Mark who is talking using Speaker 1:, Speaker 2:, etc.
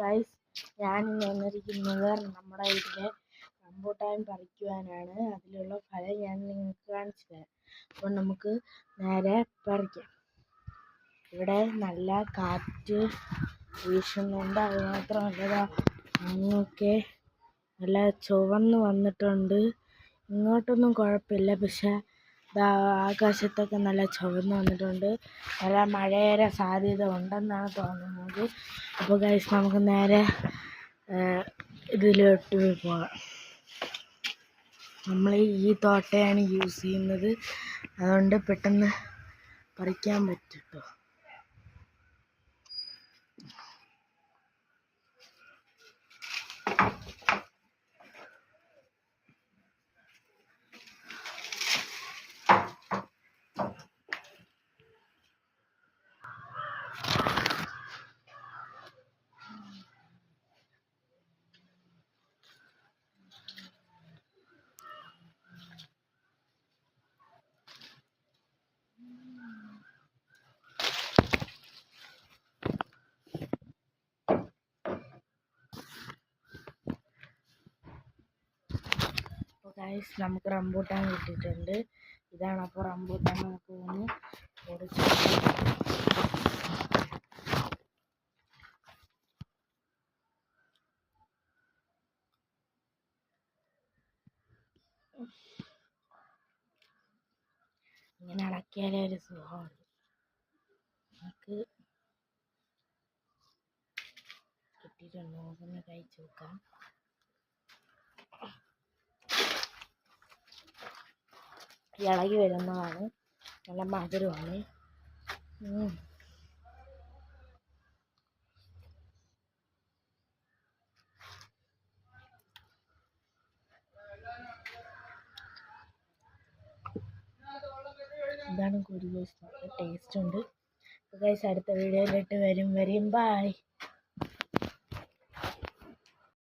Speaker 1: Guys, ഞാനിന്ന് വന്നിരിക്കുന്നത് നമ്മുടെ വീട്ടിലെ റംബൂട്ടാൻ പറിക്കുവാനാണ്. അതിലുള്ള ഫലം ഞാൻ നിങ്ങൾക്ക് കാണിച്ചു തരാം. അപ്പോൾ നമുക്ക് നേരെ പറിക്കാം. ഇവിടെ നല്ല കാറ്റ് വീശുന്നുണ്ട്. അത് മാത്രമല്ല അങ്ങൊക്കെ നല്ല ചുവന്ന് വന്നിട്ടുണ്ട്. ഇങ്ങോട്ടൊന്നും കുഴപ്പമില്ല, പക്ഷെ ആകാശത്തൊക്കെ നല്ല ചുവന്ന് വന്നിട്ടുണ്ട്. നല്ല മഴയുടെ സാധ്യത ഉണ്ടെന്നാണ് തോന്നുന്നത്. അപ്പോൾ ഗൈസ്, നമുക്ക് നേരെ ഇതിലോട്ട് പോകാം. നമ്മൾ ഈ തോട്ടയാണ് യൂസ് ചെയ്യുന്നത്, അതുകൊണ്ട് പെട്ടെന്ന് പറിക്കാൻ പറ്റും കേട്ടോ. ഗൈസ്, നമുക്ക് റംബൂട്ടാൻ കിട്ടിയിട്ടുണ്ട്. ഇതാണ് അപ്പോൾ റംബൂട്ടാൻ. നമുക്ക് ഒന്ന് പൊടിച്ച് ഇങ്ങനെ ഇളക്കിയാലേ ഒരു സുഖമുണ്ട്. നമുക്ക് കിട്ടിയിട്ടുണ്ട്. നമുക്കൊന്ന് കഴിച്ച് നോക്കാം. ഇളകി വരുന്നതാണ്, നല്ല മധുരമാണ്. ഇതാണ് കുരു ഗൈസ്, നല്ല ടേസ്റ്റ് ഉണ്ട്. ഗൈസ്, അടുത്ത വീഡിയോയിലിട്ട് വരും. ബൈ.